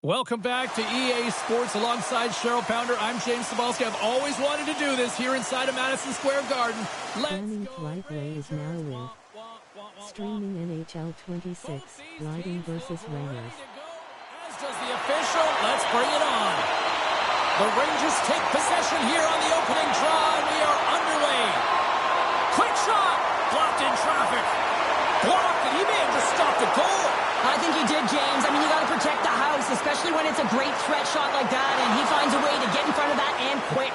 Welcome back to EA Sports alongside Cheryl Pounder. I'm James Cebulski. I've always wanted to do this here inside of Madison Square Garden. Banning Flightway is now with streaming NHL 26, Lightning versus Raiders. As does the official. Let's bring it on. The Rangers take possession here on the opening draw, and we are underway. Quick shot! Blocked in traffic. Blocked, and he may have just stopped the goal. I think he did, James. I mean, you got to protect the house, especially when it's a great threat shot like that, and he finds a way to get in front of that and quick.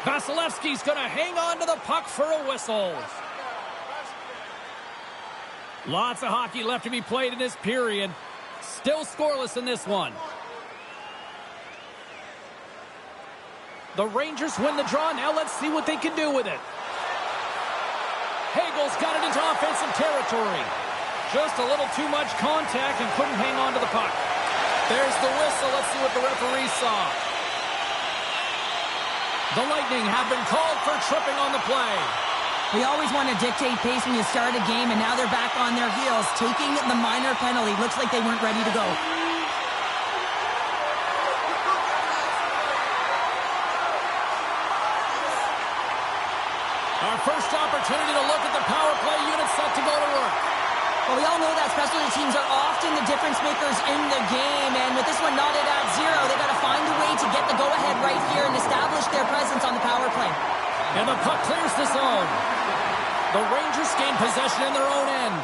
Vasilevsky's going to hang on to the puck for a whistle. Lots of hockey left to be played in this period. Still scoreless in this one. The Rangers win the draw. Now let's see what they can do with it. Hagel's got it into offensive territory. Just a little too much contact and couldn't hang on to the puck. There's the whistle. Let's see what the referee saw. The Lightning have been called for tripping on the play. We always want to dictate pace when you start a game, and now they're back on their heels, taking the minor penalty. Looks like they weren't ready to go. Our first opportunity to look at the power play unit set to go to work. Well, we all know that specialty teams are often the difference makers in the game, and with this one knotted at 0, they got to find a way to get the go-ahead right here and establish their presence on the power play. And the puck clears the zone. The Rangers gain possession in their own end.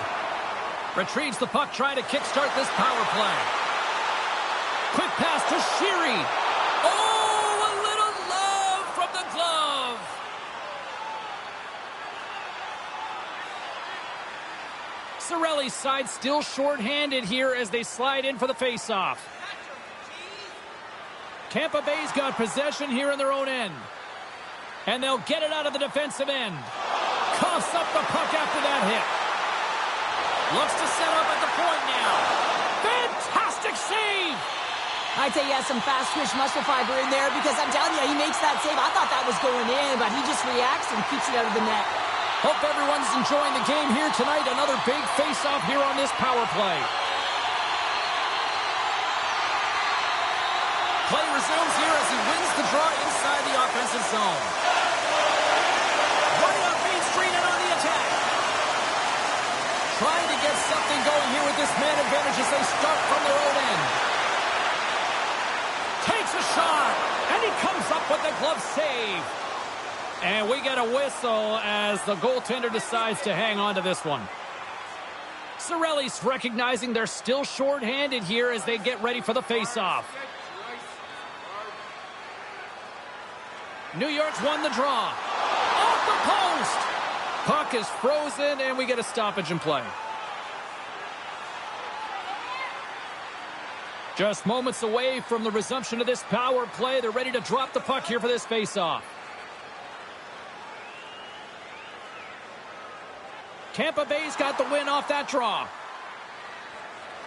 Retrieves the puck, trying to kickstart this power play. Quick pass to Sheary. Oh, a little love from the glove. Cirelli's side still short-handed here as they slide in for the face-off. Tampa Bay's got possession here in their own end. And they'll get it out of the defensive end. Coughs up the puck after that hit. Looks to set up at the point now. Fantastic save! I'd say he has some fast-twitch muscle fiber in there because I'm telling you, he makes that save. I thought that was going in, but he just reacts and keeps it out of the net. Hope everyone's enjoying the game here tonight. Another big face-off here on this power play. Play resumes here as he wins the draw inside the offensive zone. Running up Main Street and on the attack. Trying to get something going here with this man advantage as they start from their own end. Takes a shot, and he comes up with the glove save. And we get a whistle as the goaltender decides to hang on to this one. Cirelli's recognizing they're still short-handed here as they get ready for the face-off. New York's won the draw. Off the post! Puck is frozen, and we get a stoppage in play. Just moments away from the resumption of this power play. They're ready to drop the puck here for this face-off. Tampa Bay's got the win off that draw.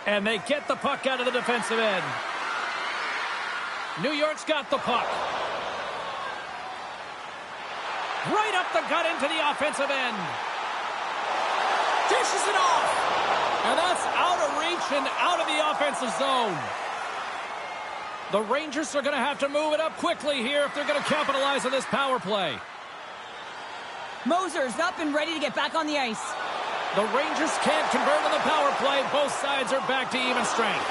And they get the puck out of the defensive end. New York's got the puck. Right up the gut into the offensive end. Dishes it off. And that's out of reach and out of the offensive zone. The Rangers are going to have to move it up quickly here if they're going to capitalize on this power play. Moser's up and ready to get back on the ice. The Rangers can't convert on the power play. Both sides are back to even strength.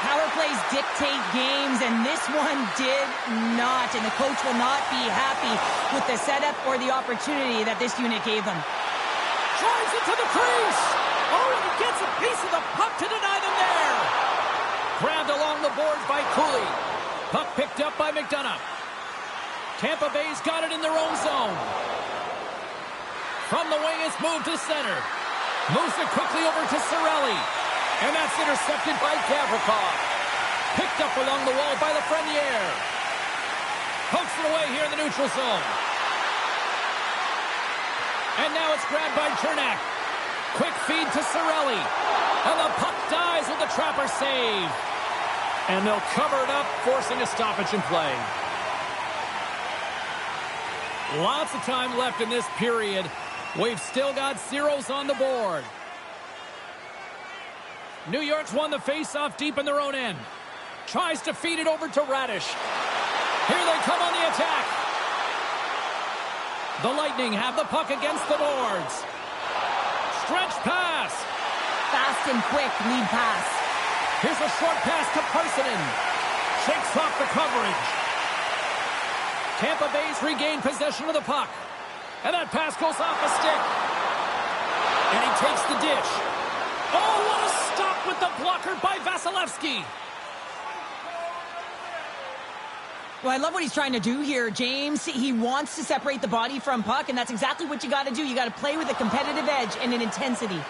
Power plays dictate games, and this one did not. And the coach will not be happy with the setup or the opportunity that this unit gave them. Drives it to the crease. Oh, and gets a piece of the puck to deny them there. Grabbed along the boards by Cooley. Puck picked up by McDonough. Tampa Bay's got it in their own zone. From the wing, it's moved to center. Moves it quickly over to Cirelli. And that's intercepted by Gavrikov. Picked up along the wall by Lafreniere. Pokes it away here in the neutral zone. And now it's grabbed by Cernak. Quick feed to Cirelli. And the puck dies with the trapper save. And they'll cover it up, forcing a stoppage in play. Lots of time left in this period. We've still got zeros on the board. New York's won the face-off deep in their own end. Tries to feed it over to Radish. Here they come on the attack. The Lightning have the puck against the boards. Stretch pass. Fast and quick lead pass. Here's a short pass to Parssinen. Shakes off the coverage. Tampa Bay's regained possession of the puck. And that pass goes off a stick. And he takes the dish. Oh, what a stop with the blocker by Vasilevsky. Well, I love what he's trying to do here, James. He wants to separate the body from puck, and that's exactly what you got to do. You got to play with a competitive edge and an intensity.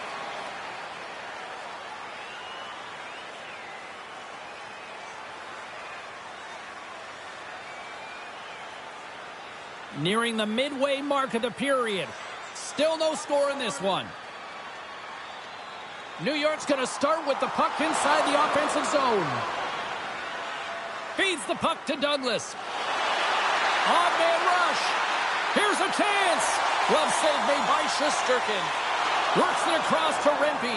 Nearing the midway mark of the period. Still no score in this one. New York's going to start with the puck inside the offensive zone. Feeds the puck to Douglas. On-man rush. Here's a chance. Glove save made by Shesterkin. Works it across to Rempe.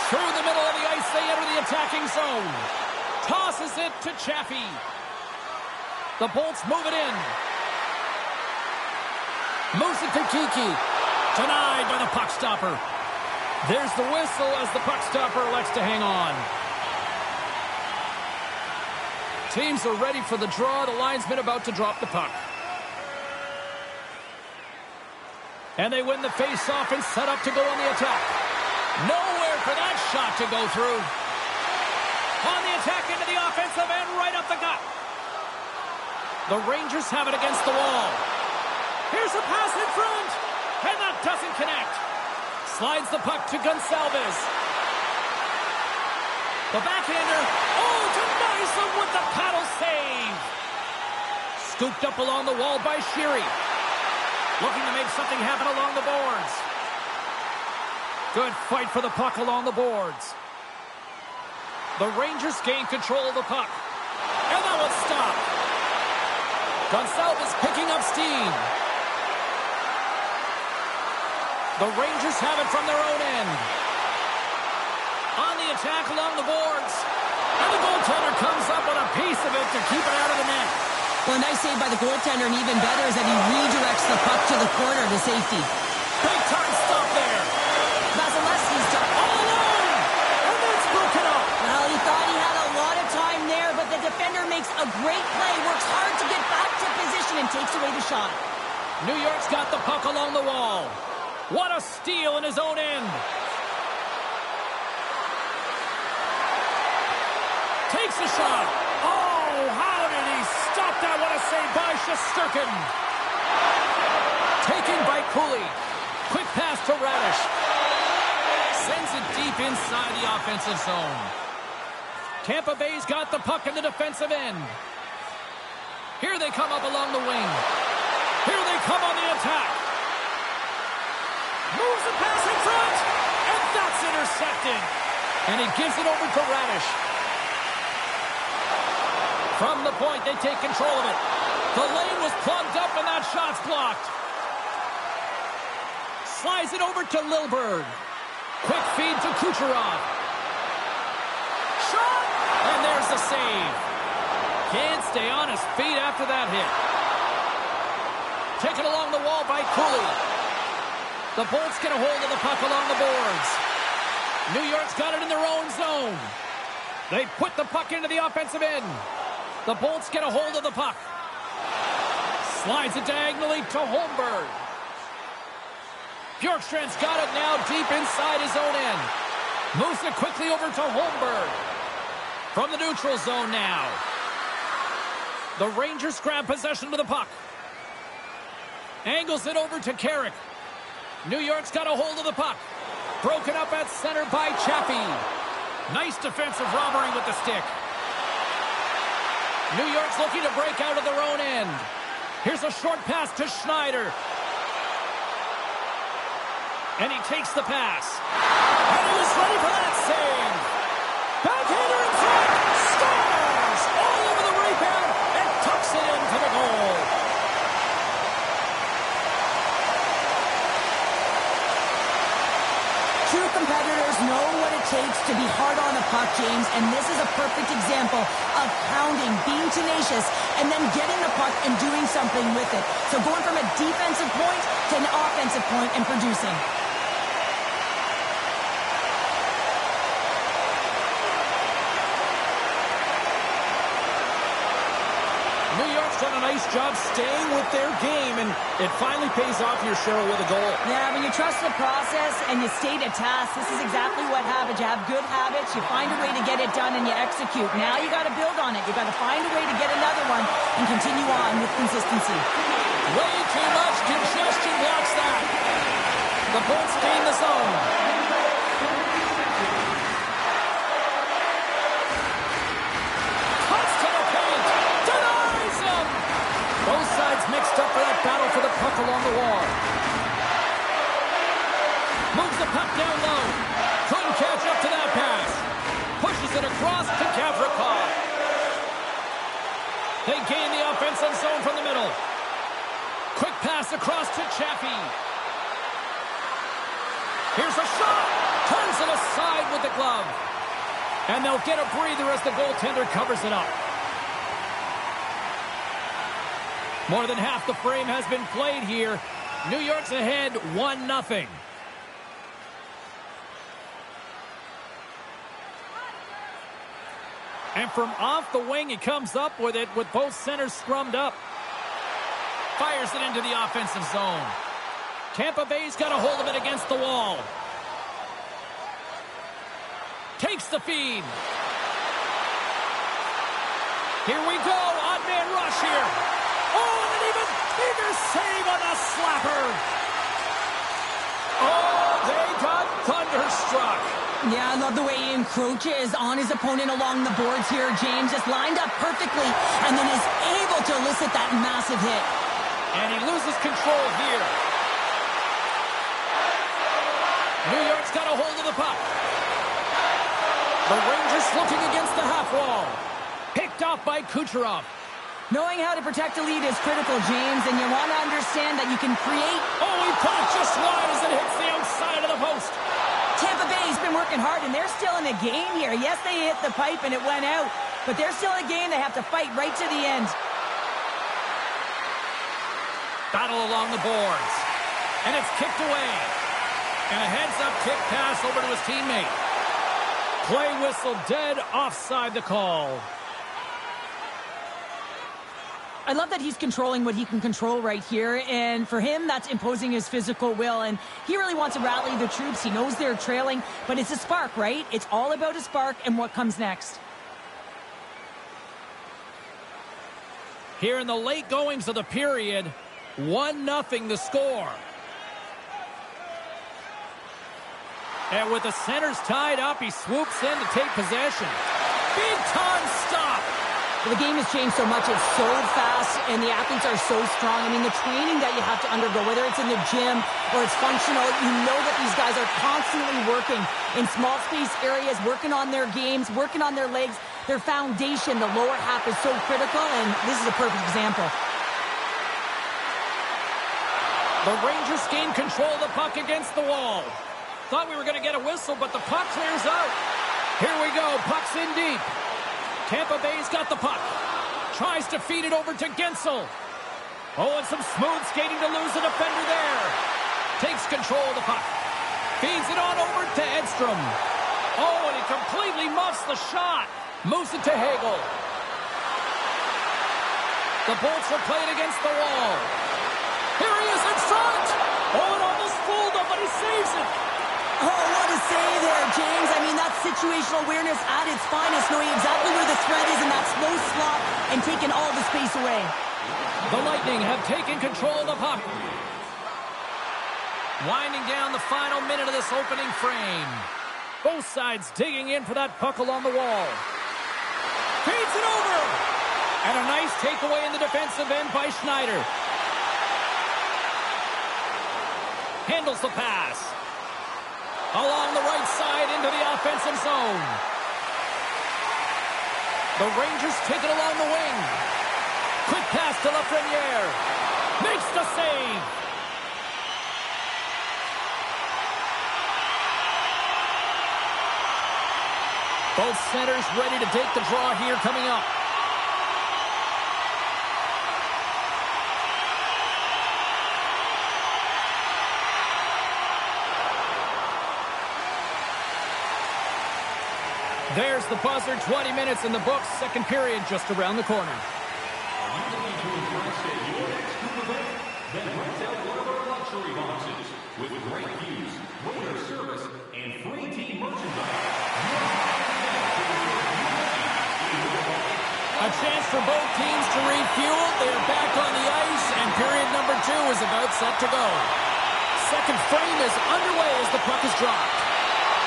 Through the middle of the ice, they enter the attacking zone. Tosses it to Chaffee. The Bolts move it in. Moves it to Kiki. Denied by the puck stopper. There's the whistle as the puck stopper elects to hang on. Teams are ready for the draw. The linesman about to drop the puck. And they win the face-off and set up to go on the attack. Nowhere for that shot to go through. On the attack into the offensive end, right up the gut. The Rangers have it against the wall. Here's a pass in front. And that doesn't connect. Slides the puck to Gonçalves. The backhander. Oh, denies them with the paddle save. Scooped up along the wall by Sheary. Looking to make something happen along the boards. Good fight for the puck along the boards. The Rangers gain control of the puck. And that one's stopped. Gonçalves picking up steam. The Rangers have it from their own end. On the attack along the boards. And the goaltender comes up with a piece of it to keep it out of the net. Well, a nice save by the goaltender, and even better is that he redirects the puck to the corner to safety. Big time stop there. Vasilevsky's all alone. And that's broken up. Well, he thought he had a lot of time there, but the defender makes a great play, works hard to get back to position, and takes away the shot. New York's got the puck along the wall. What a steal in his own end. Takes a shot. Oh, how did he stop that? What a save by Shesterkin. Taken by Cooley. Quick pass to Radish. Sends it deep inside the offensive zone. Tampa Bay's got the puck in the defensive end. Here they come up along the wing. Here they come on the attack. Moves the pass in front. And that's intercepted. And he gives it over to Radish. From the point, they take control of it. The lane was plugged up and that shot's blocked. Slides it over to Lilburg. Quick feed to Kucherov. Shot! And there's the save. Can't stay on his feet after that hit. Taken along the wall by Cooley. The Bolts get a hold of the puck along the boards. New York's got it in their own zone. They put the puck into the offensive end. The Bolts get a hold of the puck. Slides it diagonally to Holmberg. Bjorkstrand's got it now deep inside his own end. Moves it quickly over to Holmberg. From the neutral zone now. The Rangers grab possession of the puck. Angles it over to Carrick. New York's got a hold of the puck. Broken up at center by Chaffee. Nice defensive robbery with the stick. New York's looking to break out of their own end. Here's a short pass to Schneider. And he takes the pass. And he was ready for that save. Backhander in front. Scores! All over the rebound and tucks it into the goal. True competitors know what it takes to be hard on the puck, James, and this is a perfect example of pounding, being tenacious, and then getting the puck and doing something with it. So going from a defensive point to an offensive point and producing. New York's done a nice job staying with their game, and it finally pays off here, Cheryl, with a goal. Yeah, when you trust the process and you stay to task, this is exactly what happens. You have good habits, you find a way to get it done, and you execute. Now you got to build on it. You got to find a way to get another one and continue on with consistency. Way too much congestion blocks that. The Bolts gain the zone. Both sides mixed up for that battle for the puck along the wall. Moves the puck down low. Couldn't catch up to that pass. Pushes it across to Gavrikov. They gain the offensive zone from the middle. Quick pass across to Chaffee. Here's a shot. Turns it aside with the glove. And they'll get a breather as the goaltender covers it up. More than half the frame has been played here. New York's ahead 1-0. And from off the wing, he comes up with it with both centers scrummed up. Fires it into the offensive zone. Tampa Bay's got a hold of it against the wall. Takes the feed. Here we go. Odd man rush here. Oh, and an even bigger save on the slapper. Oh, they got thunderstruck. Yeah, I love the way he encroaches on his opponent along the boards here, James. Just lined up perfectly and then is able to elicit that massive hit. And he loses control here. New York's got a hold of the puck. The Rangers looking against the half wall. Picked off by Kucherov. Knowing how to protect a lead is critical, James, and you want to understand that you can create. Oh, he put it just wide as it hits the outside of the post. Tampa Bay's been working hard, and they're still in the game here. Yes, they hit the pipe and it went out, but they're still in the game. They have to fight right to the end. Battle along the boards. And it's kicked away. And a heads-up kick pass over to his teammate. Play whistle dead, offside the call. I love that he's controlling what he can control right here, and for him, that's imposing his physical will, and he really wants to rally the troops. He knows they're trailing, but it's a spark, right? It's all about a spark and what comes next. Here in the late goings of the period, 1-0 the score. And with the centers tied up, he swoops in to take possession. Big time stop. Well, the game has changed so much. It's so fast, and the athletes are so strong. I mean, the training that you have to undergo, whether it's in the gym or it's functional, you know that these guys are constantly working in small space areas, working on their games, working on their legs. Their foundation, the lower half, is so critical, and this is a perfect example. The Rangers gain control of the puck against the wall. Thought we were going to get a whistle, but the puck clears out. Here we go. Puck's in deep. Tampa Bay's got the puck. Tries to feed it over to Gensel. Oh, and some smooth skating to lose a defender there. Takes control of the puck. Feeds it on over to Edstrom. Oh, and he completely muffs the shot. Moves it to Hagel. The Bolts are playing against the wall. Here he is in front. Oh, it almost fooled him, but he saves it. Oh, what a save there, James. I mean, that's situational awareness at its finest, knowing exactly where the threat is in that slow slot and taking all the space away. The Lightning have taken control of the puck. Winding down the final minute of this opening frame. Both sides digging in for that puck along the wall. Feeds it over. And a nice takeaway in the defensive end by Schneider. Handles the pass. Along the right side into the offensive zone. The Rangers take it along the wing. Quick pass to Lafreniere. Makes the save. Both centers ready to take the draw here coming up. There's the buzzer. 20 minutes in the books. Second period just around the corner. Then rent out one of our luxury boxes with great views, waiter service, and free team merchandise. A chance for both teams to refuel. They're back on the ice, and period number 2 is about set to go. Second frame is underway as the puck is dropped.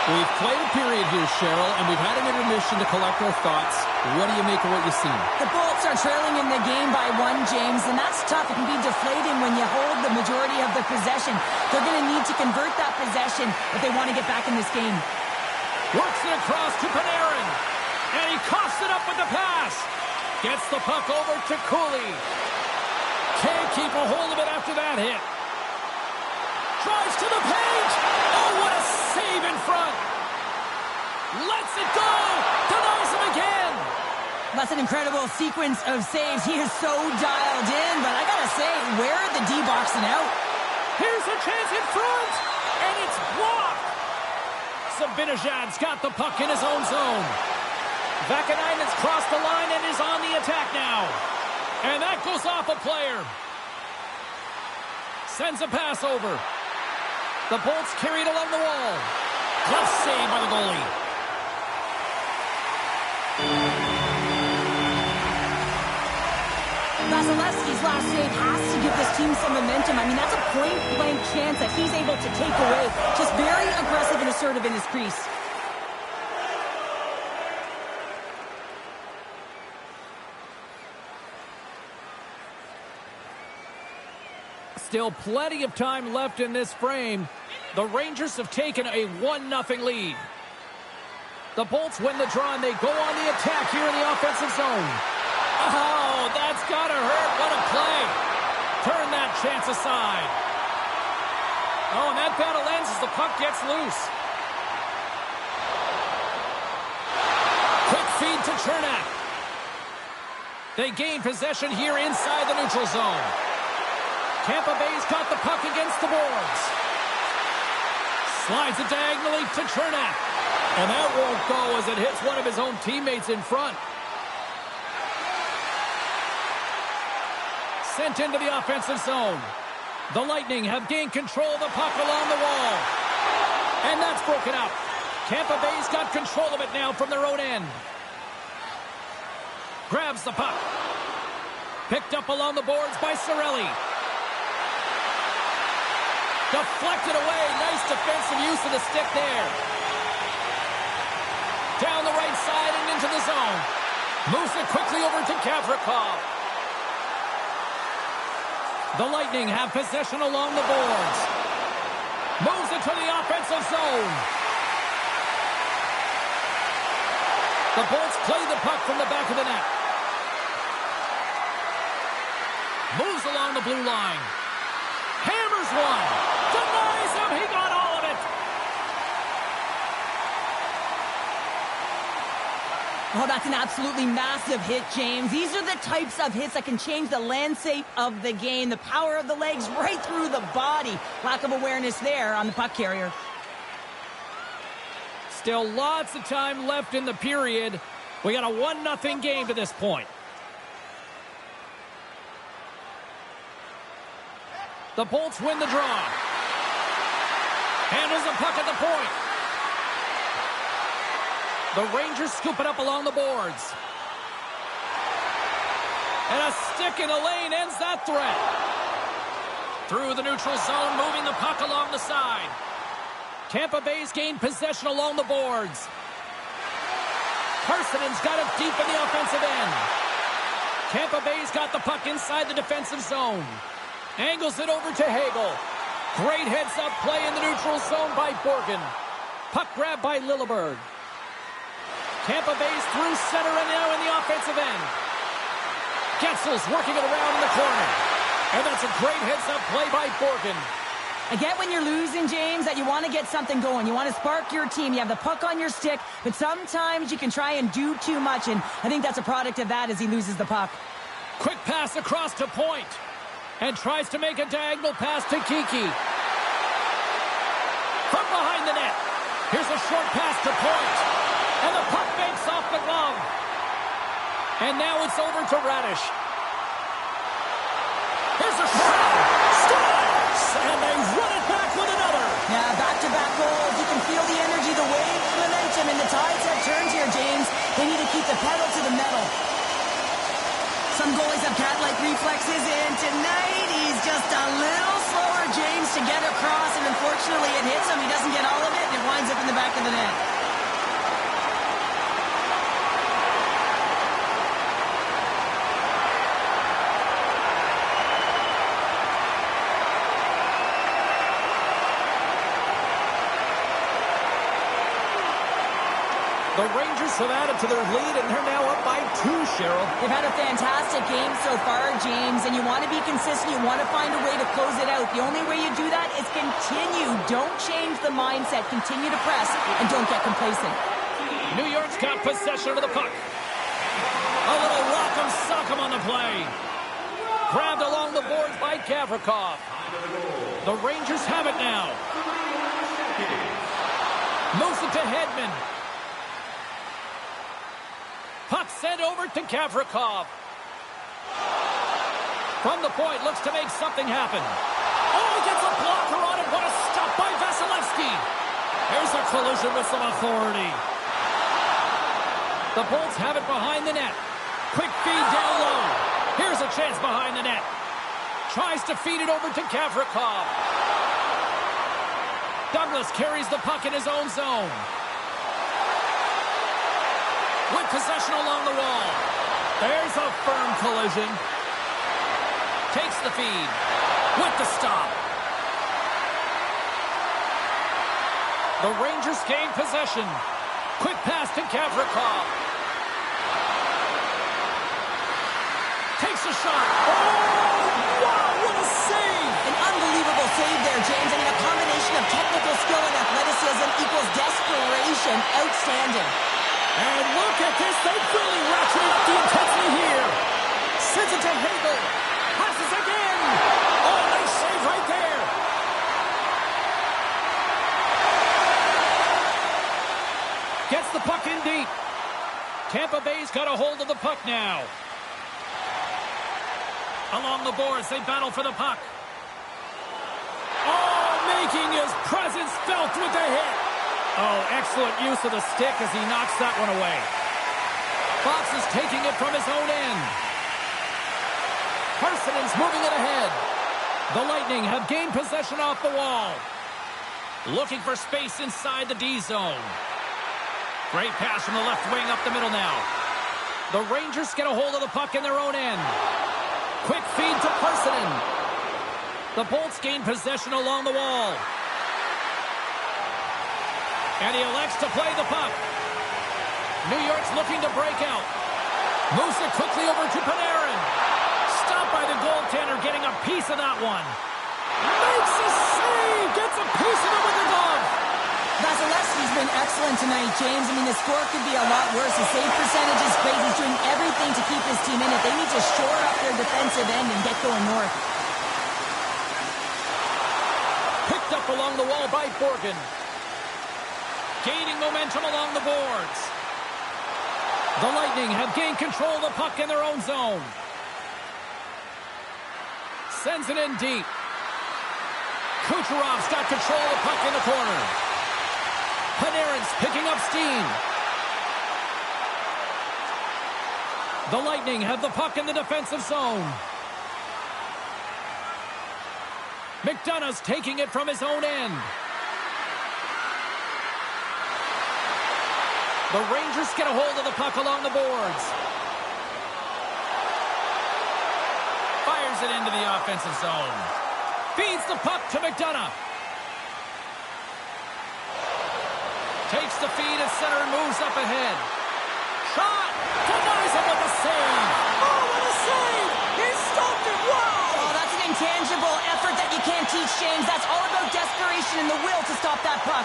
We've played a period here, Cheryl, and we've had an intermission to collect our thoughts. What do you make of what you've seen? The Bolts are trailing in the game by 1, James, and that's tough. It can be deflating when you hold the majority of the possession. They're going to need to convert that possession if they want to get back in this game. Works it across to Panarin, and he coughs it up with the pass. Gets the puck over to Cooley. Can't keep a hold of it after that hit. Drives to the page. Oh, what a save in front. Lets it go. Denies him again. That's an incredible sequence of saves. He is so dialed in, but I gotta say, where are the D-boxing out? Here's a chance in front, and it's blocked. Zibanejad's got the puck in his own zone. Vakanainen's crossed the line and is on the attack now. And that goes off a player. Sends a pass over. The Bolts carry it along the wall. Glove save by the goalie. Vasilevsky's last save has to give this team some momentum. I mean, that's a point-blank chance that he's able to take away. Just very aggressive and assertive in his crease. Still plenty of time left in this frame. The Rangers have taken a 1-0 lead. The Bolts win the draw, and they go on the attack here in the offensive zone. Oh, that's got to hurt. What a play. Turn that chance aside. Oh, and that battle ends as the puck gets loose. Quick feed to Chernak. They gain possession here inside the neutral zone. Tampa Bay's got the puck against the boards. Slides it diagonally to Chernak. And that won't go as it hits one of his own teammates in front. Sent into the offensive zone. The Lightning have gained control of the puck along the wall. And that's broken up. Tampa Bay's got control of it now from their own end. Grabs the puck. Picked up along the boards by Cirelli. Deflected away. Nice defensive use of the stick there. Down the right side and into the zone. Moves it quickly over to Gavrikov. The Lightning have possession along the boards. Moves it to the offensive zone. The Bolts play the puck from the back of the net. Moves along the blue line. Hammers one. Denies him. He got all of it. Oh, that's an absolutely massive hit, James. These are the types of hits that can change the landscape of the game. The power of the legs right through the body. Lack of awareness there on the puck carrier. Still lots of time left in the period. We got a 1-0 game to this point. The Bolts win the draw. Handles the puck at the point. The Rangers scoop it up along the boards. And a stick in the lane ends that threat. Through the neutral zone, moving the puck along the side. Tampa Bay's gained possession along the boards. Karsonen's got it deep in the offensive end. Tampa Bay's got the puck inside the defensive zone. Angles it over to Hagel. Great heads-up play in the neutral zone by Borgen. Puck grab by Lilleberg. Tampa Bay's through center and now in the offensive end. Getzel's working it around in the corner. And that's a great heads-up play by Borgen. I get when you're losing, James, that you want to get something going. You want to spark your team. You have the puck on your stick, but sometimes you can try and do too much, and I think that's a product of that as he loses the puck. Quick pass across to Point, and tries to make a diagonal pass to Kiki. From behind the net, here's a short pass to Point, and the puck banks off the glove. And now it's over to Radish. Here's a shot. Scores! And they run it back with another. Yeah, back-to-back goals. You can feel the energy, the wave, the momentum, and the tides have turned here, James. They need to keep the pedal to the metal. Some goalies have cat-like reflexes, and tonight he's just a little slower, James, to get across, and unfortunately it hits him. He doesn't get all of it, and it winds up in the back of the net. The Rangers have added to their lead, and they're now up by 2, Cheryl. They've had a fantastic game so far, James, and you want to be consistent. You want to find a way to close it out. The only way you do that is continue. Don't change the mindset. Continue to press, and don't get complacent. New York's got possession of the puck. A little rock'em sock'em on the play. Grabbed along the boards by Gavrikov. The Rangers have it now. Moves it to Hedman. Puck sent over to Gavrikov. From the point, looks to make something happen. Oh, he gets a blocker on it. What a stop by Vasilevsky. There's a collision with some authority. The Bolts have it behind the net. Quick feed down low. Here's a chance behind the net. Tries to feed it over to Gavrikov. Douglas carries the puck in his own zone. With possession along the wall. There's a firm collision. Takes the feed. With the stop. The Rangers gain possession. Quick pass to Gavrikov. Takes a shot. Oh, wow, what a save. An unbelievable save there, James. I mean, a combination of technical skill and athleticism equals desperation. Outstanding. And look at this. They've really ratcheted up the intensity here. Sends it to Hagel. Passes again. Oh, nice save right there. Gets the puck in deep. Tampa Bay's got a hold of the puck now. Along the boards, they battle for the puck. Oh, making his presence felt with the hit. Oh, excellent use of the stick as he knocks that one away. Fox is taking it from his own end. Parsonen's moving it ahead. The Lightning have gained possession off the wall. Looking for space inside the D zone. Great pass from the left wing up the middle now. The Rangers get a hold of the puck in their own end. Quick feed to Parsonen. The Bolts gain possession along the wall. And he elects to play the puck. New York's looking to break out. Moves it quickly over to Panarin. Stopped by the goaltender, getting a piece of that one. Makes a save! Gets a piece of it with the glove. Vasilevsky's been excellent tonight, James. I mean, the score could be a lot worse. His save percentage is great. He's doing everything to keep his team in it. They need to shore up their defensive end and get going north. Picked up along the wall by Borgen. Gaining momentum along the boards. The Lightning have gained control of the puck in their own zone. Sends it in deep. Kucherov's got control of the puck in the corner. Panarin's picking up steam. The Lightning have the puck in the defensive zone. McDonough's taking it from his own end. The Rangers get a hold of the puck along the boards. Fires it into the offensive zone. Feeds the puck to McDonough. Takes the feed at center and moves up ahead. Shot! Denies him with a save! Oh, what a save! He stopped it! Wow! Oh, that's an intangible effort that you can't teach, James. That's all about desperation and the will to stop that puck.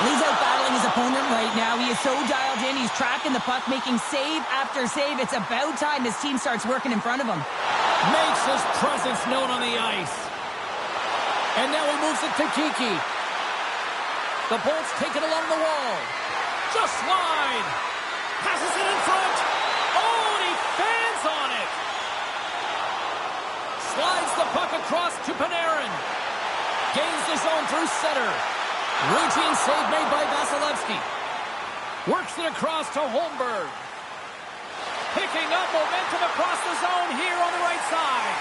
He's out battling his opponent right now. He is so dialed in. He's tracking the puck, making save after save. It's about time his team starts working in front of him. Makes his presence known on the ice. And now he moves it to Kiki. The Bolts take it along the wall. Just wide. Passes it in front. Oh, and he fans on it. Slides the puck across to Panarin. Gains the zone through center. Routine save made by Vasilevsky. Works it across to Holmberg. Picking up momentum across the zone here on the right side.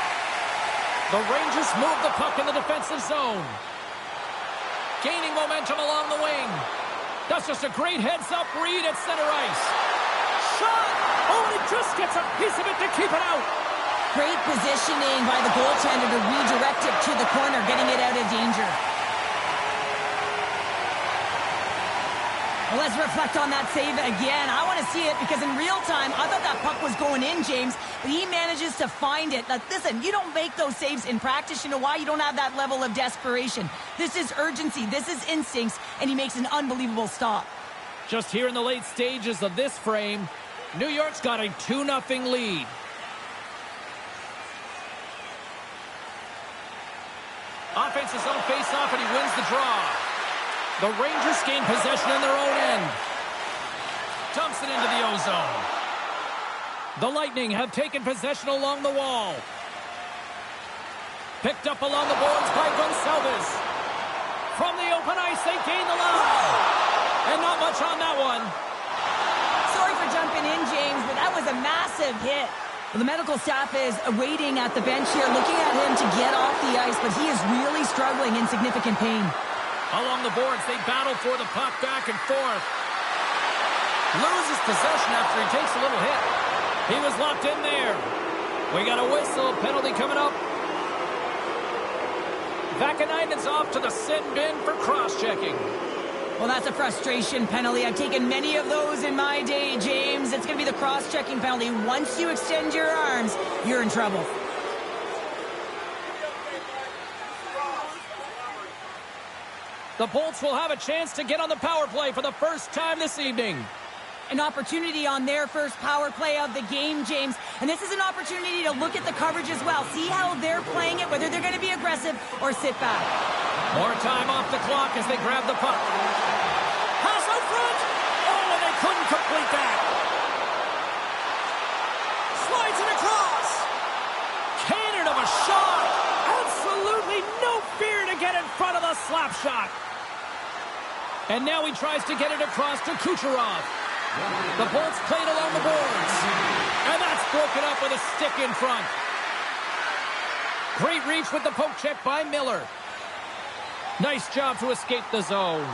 The Rangers move the puck in the defensive zone. Gaining momentum along the wing. That's just a great heads-up read at center ice. Shot! Oh, and he just gets a piece of it to keep it out. Great positioning by the goaltender to redirect it to the corner, getting it out of danger. Well, let's reflect on that save again. I want to see it because in real time, I thought that puck was going in, James, but he manages to find it. Now, listen, you don't make those saves in practice. You know why? You don't have that level of desperation. This is urgency. This is instincts, and he makes an unbelievable stop. Just here in the late stages of this frame, New York's got a 2-0 lead. Offense is on face-off, and he wins the draw. The Rangers gain possession in their own end. Dumps it into the ozone. The Lightning have taken possession along the wall. Picked up along the boards by Gonçalves. From the open ice, they gain the line. And not much on that one. Sorry for jumping in, James, but that was a massive hit. Well, the medical staff is waiting at the bench here, looking at him to get off the ice, but he is really struggling in significant pain. Along the boards, they battle for the puck back and forth. Loses possession after he takes a little hit. He was locked in there. We got a whistle. Penalty coming up. Vakanainen's off to the sin bin for cross-checking. Well, that's a frustration penalty. I've taken many of those in my day, James. It's going to be the cross-checking penalty. Once you extend your arms, you're in trouble. The Bolts will have a chance to get on the power play for the first time this evening. An opportunity on their first power play of the game, James. And this is an opportunity to look at the coverage as well. See how they're playing it, whether they're going to be aggressive or sit back. More time off the clock as they grab the puck. Pass out front! Oh, and they couldn't complete that. Slides it across. Cannon of a shot. Absolutely no fear to get in front of the slap shot. And now he tries to get it across to Kucherov. The Bolts played along the boards. And that's broken up with a stick in front. Great reach with the poke check by Miller. Nice job to escape the zone.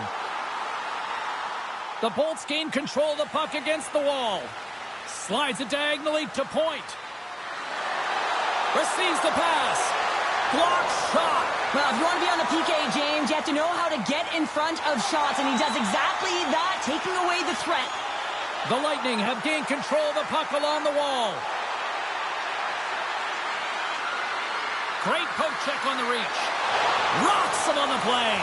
The Bolts gain control of the puck against the wall. Slides it diagonally to point. Receives the pass. Block shot. Well, if you want to be on the PK, James, you have to know how to get in front of shots, and he does exactly that, taking away the threat. The Lightning have gained control of the puck along the wall. Great poke check on the reach. Rocks him on the play.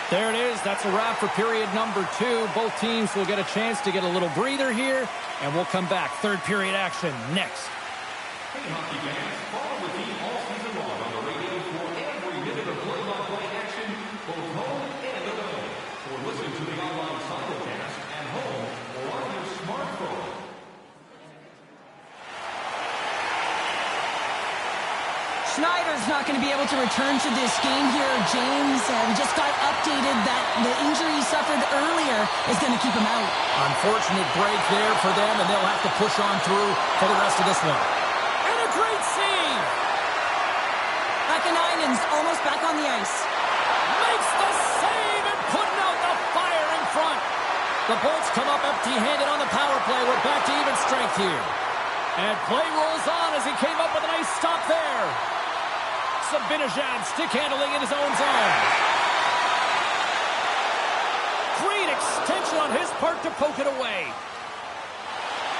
There it is. That's a wrap for period number 2. Both teams will get a chance to get a little breather here, and we'll come back. Third period action next. Hey, hockey fans, follow the team all season long on the radio for every minute of play-by-play action, both home and away. Or listen to the online simulcast at home or on your smartphone. Schneider's not going to be able to return to this game here, James. We just got updated that the injury he suffered earlier is going to keep him out. Unfortunate break there for them, and they'll have to push on through for the rest of this one. And a great save! Vakanainen's almost back on the ice. Makes the save and putting out the fire in front. The Bolts come up empty-handed on the power play. We're back to even strength here. And play rolls on as he came up with a nice stop there. Zibanejad stick handling in his own zone. Great extension on his part to poke it away.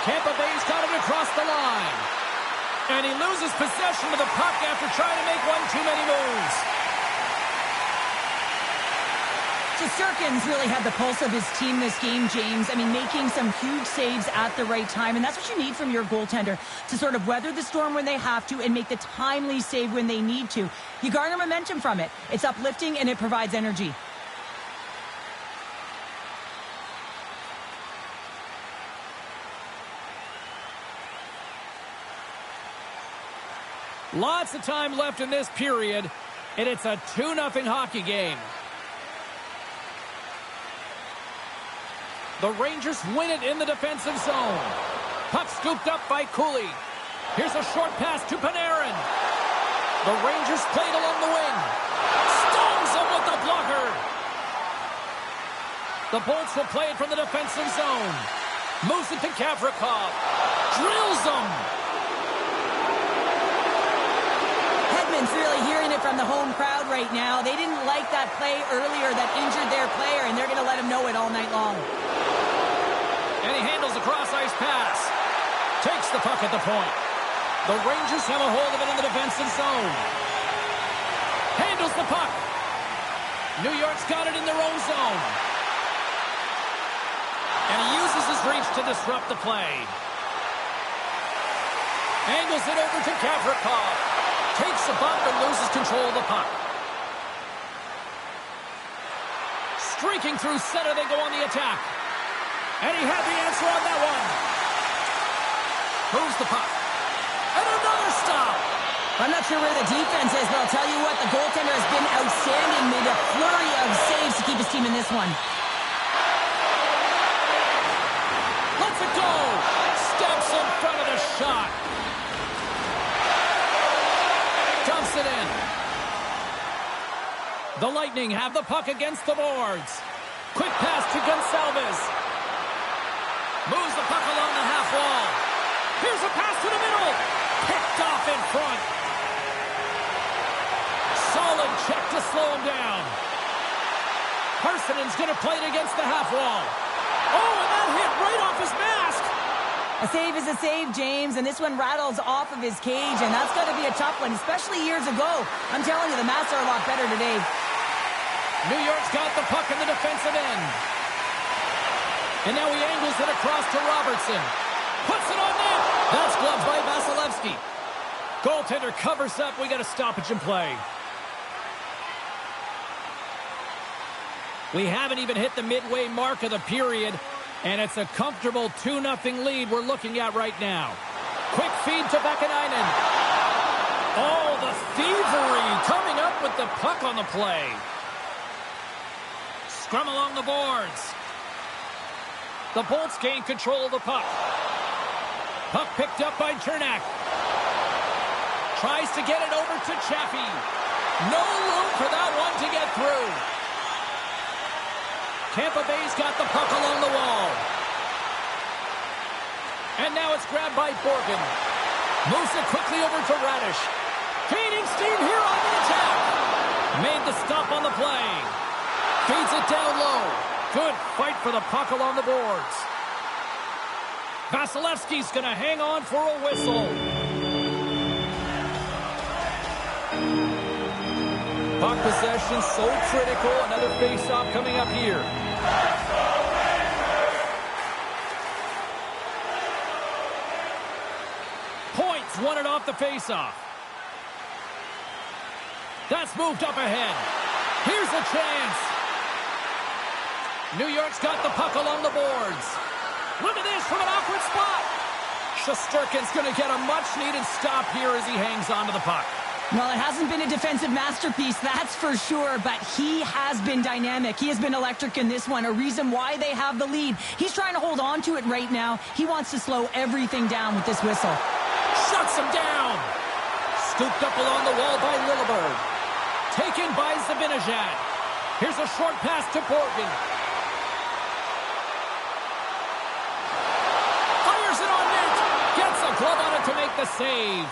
Tampa Bay's got it across the line. And he loses possession of the puck after trying to make one too many moves. Shesterkin's really had the pulse of his team this game, James. I mean, making some huge saves at the right time, and that's what you need from your goaltender, to sort of weather the storm when they have to and make the timely save when they need to. You garner momentum from it. It's uplifting, and it provides energy. Lots of time left in this period, and it's a 2-0 hockey game. The Rangers win it in the defensive zone. Puck scooped up by Cooley. Here's a short pass to Panarin. The Rangers played along the wing. Stones him with the blocker. The Bolts will play it from the defensive zone. Moves it to Gavrikov. Drills him. Hedman's really hearing it from the home crowd right now. They didn't like that play earlier that injured their player, and they're going to let him know it all night long. And he handles a cross-ice pass. Takes the puck at the point. The Rangers have a hold of it in the defensive zone. Handles the puck. New York's got it in their own zone. And he uses his reach to disrupt the play. Angles it over to Gavrikov. Takes the bump and loses control of the puck. Streaking through center, they go on the attack. And he had the answer on that one. Moves the puck. And another stop. I'm not sure where the defense is, but I'll tell you what, the goaltender has been outstanding. Made a flurry of saves to keep his team in this one. Lets it go. Steps in front of the shot. Dumps it in. The Lightning have the puck against the boards. Quick pass to Gonçalves. Moves the puck along the half wall. Here's a pass to the middle. Picked off in front. Solid check to slow him down. Parsonen's going to play it against the half wall. Oh, and that hit right off his mask. A save is a save, James, and this one rattles off of his cage, and that's got to be a tough one, especially years ago. I'm telling you, the Mats are a lot better today. New York's got the puck in the defensive end. And now he angles it across to Robertson. Puts it on net. That's gloved by Vasilevsky. Goaltender covers up. We got a stoppage in play. We haven't even hit the midway mark of the period, and it's a comfortable 2-0 lead we're looking at right now. Quick feed to Vakanainen. Oh, the thievery coming up with the puck on the play. Scrum along the boards. The Bolts gain control of the puck. Puck picked up by Cernak. Tries to get it over to Chaffee. No room for that one to get through. Tampa Bay's got the puck along the wall. And now it's grabbed by Borgen. Moves it quickly over to Radish. Gaining steam here on the attack. Made the stop on the play. Feeds it down low. Good fight for the puck along the boards. Vasilevsky's going to hang on for a whistle. Puck possession so critical. Another face-off coming up here. Points won it off the face-off. That's moved up ahead. Here's a chance. New York's got the puck along the boards. Look at this from an awkward spot. Shesterkin's going to get a much-needed stop here as he hangs onto the puck. Well, it hasn't been a defensive masterpiece, that's for sure, but he has been dynamic. He has been electric in this one, a reason why they have the lead. He's trying to hold on to it right now. He wants to slow everything down with this whistle. Shuts him down. Scooped up along the wall by Lilleberg. Taken by Zibanejad. Here's a short pass to Borgen. Fires it on net. Gets a glove on it to make the save.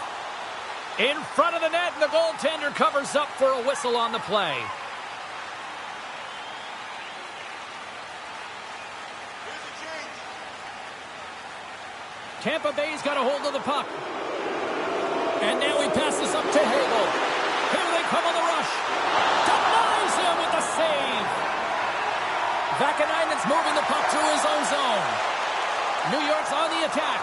In front of the net, and the goaltender covers up for a whistle on the play. Tampa Bay's got a hold of the puck. And now he passes up to Hagel. Here they come on the rush. Denies him with the save. Vakanainen's moving the puck through his own zone. New York's on the attack.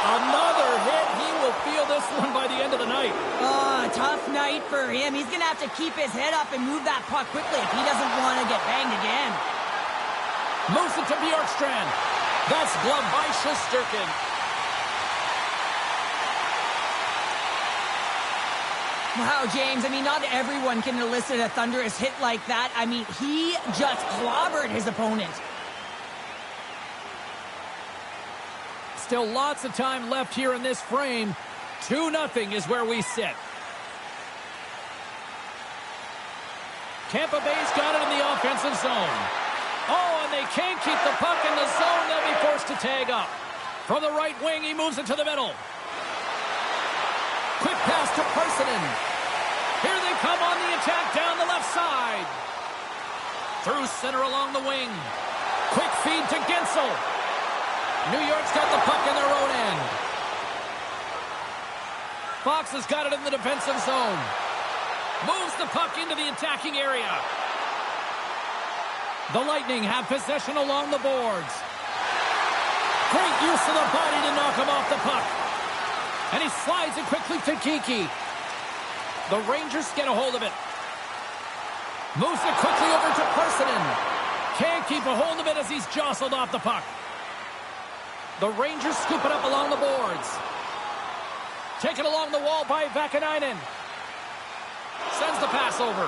Another hit. He will feel this one by the end of the night. Oh, tough night for him. He's going to have to keep his head up and move that puck quickly if he doesn't want to get banged again. Moves it to Bjorkstrand. That's gloved by Shesterkin. Wow, James, I mean, not everyone can elicit a thunderous hit like that. I mean, he just clobbered his opponent. Still lots of time left here in this frame. 2-0 is where we sit. Tampa Bay's got it in the offensive zone. Oh, and they can't keep the puck in the zone. They'll be forced to tag up. From the right wing, he moves it to the middle. Quick pass to Parssinen. Here they come on the attack down the left side. Through center along the wing. Quick feed to Gensel. New York's got the puck in their own end. Fox has got it in the defensive zone. Moves the puck into the attacking area. The Lightning have possession along the boards. Great use of the body to knock him off the puck. And he slides it quickly to Kiki. The Rangers get a hold of it. Moves it quickly over to Parssinen. Can't keep a hold of it as he's jostled off the puck. The Rangers scoop it up along the boards. Taken along the wall by Vakanainen. Sends the pass over.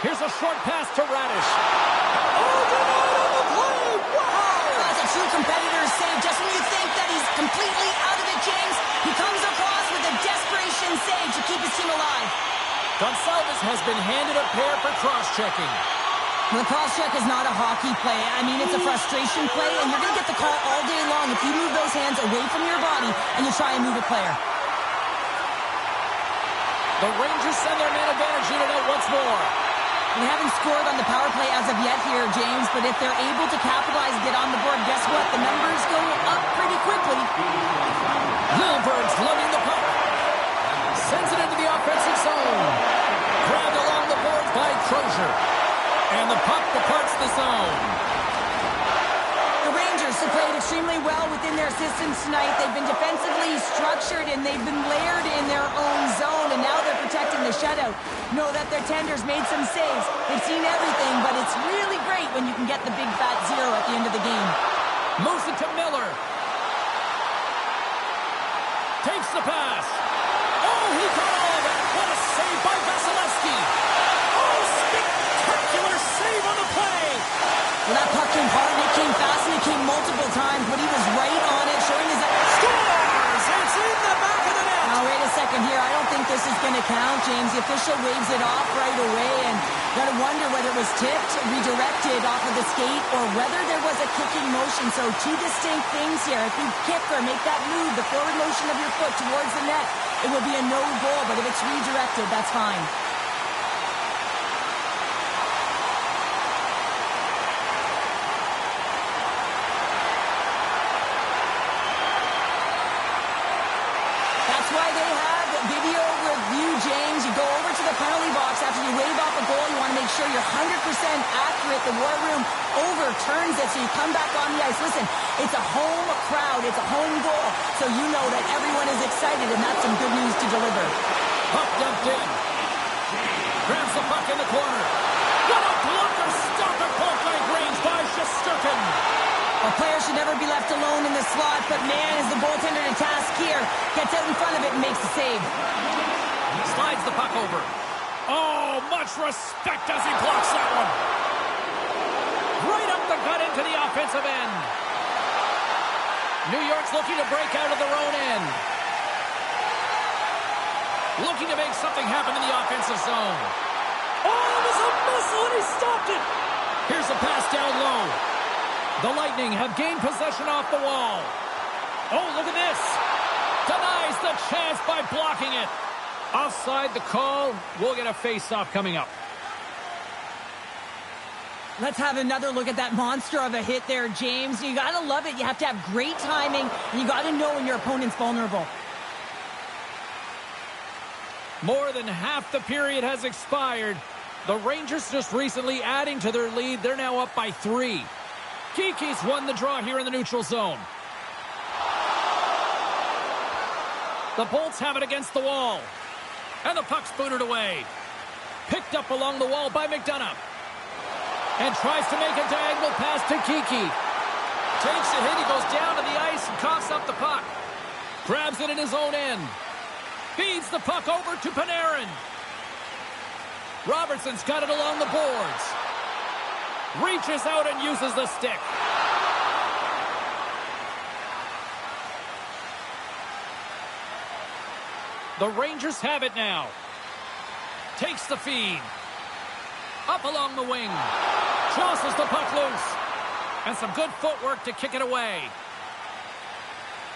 Here's a short pass to Radish. Oh, denied on the play! Wow! That's a true competitor's save. Just when you think that he's completely out of it, James, he comes across with a desperation save to keep his team alive. Gonçalves has been handed a pair for cross-checking. The cross-check is not a hockey play. I mean, it's a frustration play, and you're going to get the call all day long if you move those hands away from your body and you try and move a player. The Rangers send their man advantage unit out once more. They haven't scored on the power play as of yet here, James, but if they're able to capitalize and get on the board, guess what? The numbers go up pretty quickly. Lilberg's lugging the puck. Sends it into the offensive zone. Grabbed along the boards by Crozier. And the puck departs the zone. The Rangers have played extremely well within their systems tonight. They've been defensively structured and they've been layered in their own zone, and now they're protecting the shutout. Know that their tenders made some saves. They've seen everything, but it's really great when you can get the big fat zero at the end of the game. Moves it to Miller. Takes the pass. Oh, he got all of it. What a save by Vasilevsky. Oh, spectacular save on the play. Well, that puck came hard, and it came fast, and it came multiple times, but he was right on it, showing his... Scores! It's in the back of the net. Now, wait a second here. I don't think this is going to count, James. The official waves it off right away, and got to wonder whether it was tipped, redirected off of the skate, or whether there was a kicking motion. So, two distinct things here. If you kick or make that move, the forward motion of your foot towards the net, it will be a no goal, but if it's redirected, that's fine. That's why they have video review, James. You go over to the penalty box after you wave off a goal. You want to make sure you're 100% accurate. The War Room overturns it, so you come back on the ice. Listen, it's a home crowd. It's a home goal, so you know that everyone is excited, and that's some good news to deliver. Puck dumped in. Grabs the puck in the corner. What a blocker! Stop at point-blank range by Shesterkin. A player should never be left alone in the slot, but man, is the goaltender to task here. Gets out in front of it and makes the save. Slides the puck over. Oh, much respect as he blocks that one. Right up the gut into the offensive end. New York's looking to break out of their own end. Looking to make something happen in the offensive zone. Oh, it was a missile and he stopped it. Here's a pass down low. The Lightning have gained possession off the wall. Oh, look at this. Denies the chance by blocking it. Offside the call. We'll get a face-off coming up. Let's have another look at that monster of a hit there, James. You got to love it. You have to have great timing, and you got to know when your opponent's vulnerable. More than half the period has expired. The Rangers just recently adding to their lead. They're now up by 3. Kiki's won the draw here in the neutral zone. The Bolts have it against the wall. And the puck's booted away. Picked up along the wall by McDonough. And tries to make a diagonal pass to Kiki. Takes a hit. He goes down to the ice and coughs up the puck. Grabs it in his own end. Feeds the puck over to Panarin. Robertson's got it along the boards. Reaches out and uses the stick. The Rangers have it now. Takes the feed. Up along the wing. Tosses the puck loose. And some good footwork to kick it away.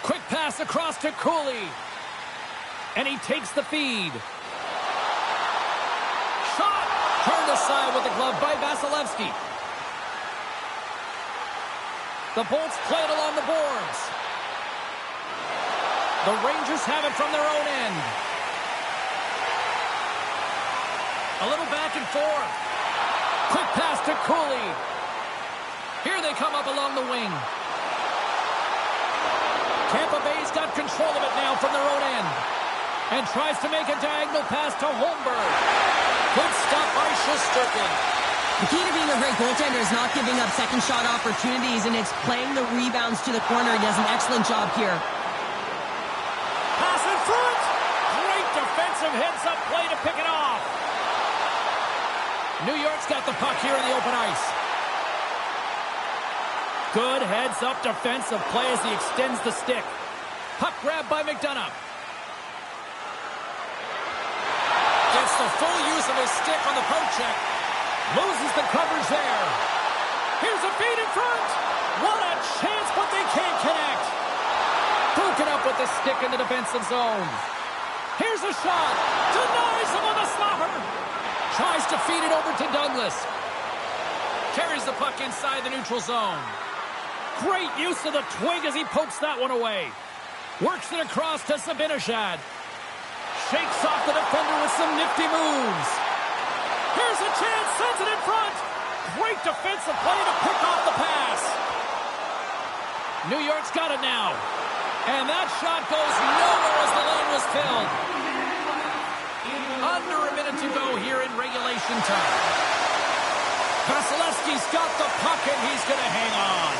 Quick pass across to Cooley. And he takes the feed. Shot! Turned aside with the glove by Vasilevsky. The Bolts play it along the boards. The Rangers have it from their own end. A little back and forth. Quick pass to Cooley. Here they come up along the wing. Tampa Bay's got control of it now from their own end. And tries to make a diagonal pass to Holmberg. Good stop by Shesterkin. The key to being a great goaltender is not giving up second shot opportunities, and it's playing the rebounds to the corner. He does an excellent job here. Pass in front. Great defensive heads-up play to pick it off. New York's got the puck here in the open ice. Good heads-up defensive play as he extends the stick. Puck grab by McDonough. Gets the full use of his stick on the poke check. Loses the coverage there. Here's a feed in front. What a chance, but they can't connect. Broken up with the stick in the defensive zone. Here's a shot. Denies him on the slapper. Tries to feed it over to Douglas. Carries the puck inside the neutral zone. Great use of the twig as he pokes that one away. Works it across to Zibanejad. Shakes off the defender with some nifty moves. Here's a chance, sends it in front. Great defensive play to pick off the pass. New York's got it now. And that shot goes nowhere as the lane was filled. Under a minute to go here in regulation time. Vasilevsky's got the puck and he's going to hang on.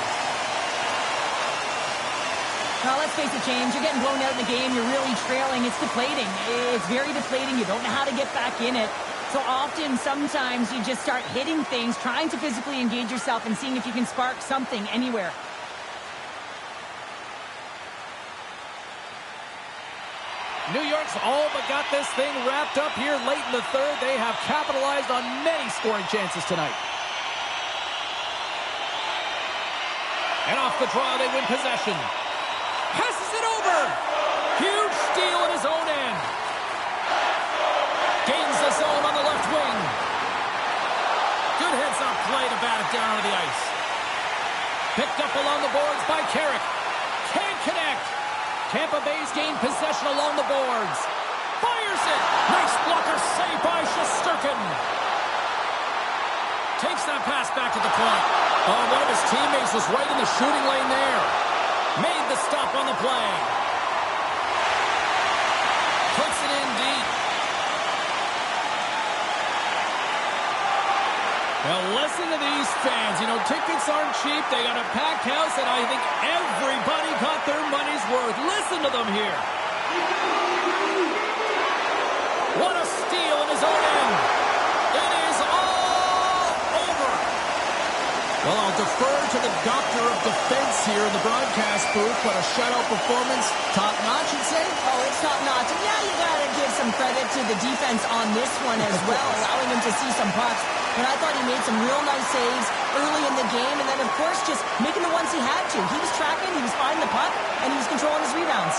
Now, let's face it, James, you're getting blown out in the game. You're really trailing. It's deflating. It's very deflating. You don't know how to get back in it. So often, sometimes, you just start hitting things, trying to physically engage yourself and seeing if you can spark something anywhere. New York's all but got this thing wrapped up here late in the third. They have capitalized on many scoring chances tonight. And off the draw, they win possession. Passes it over. Huge steal in his own end. Gains the zone on the left wing. Good heads-up play to bat it down to the ice. Picked up along the boards by Carrick. Can't connect. Tampa Bay's gained possession along the boards. Fires it. Nice blocker save by Shesterkin. Takes that pass back to the point. Oh, one of his teammates was right in the shooting lane there. Made the stop on the play. Puts it in deep. Well, listen to these fans. You know, tickets aren't cheap. They got a packed house, and I think everybody got their money's worth. Listen to them here. What a steal in his own end. It is all over. Well, I'll defer to the doctor of defense here in the broadcast booth, but a shutout performance, top-notch, you'd say? Oh, it's top-notch. And yeah, you got to give some credit to the defense on this one as well, allowing him to see some pucks. And I thought he made some real nice saves early in the game, and then, of course, just making the ones he had to. He was tracking, he was finding the puck, and he was controlling his rebounds.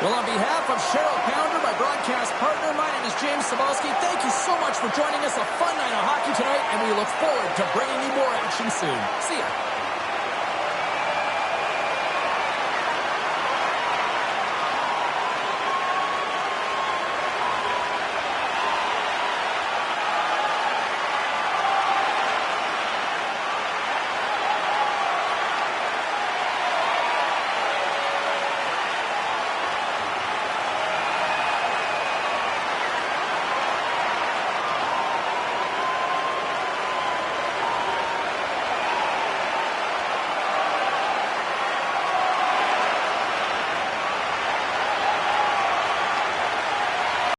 Well, on behalf of Cheryl Pounder, my broadcast partner. My name is James Cybulski. Thank you so much for joining us. A fun night of hockey tonight, and we look forward to bringing you more action soon. See ya.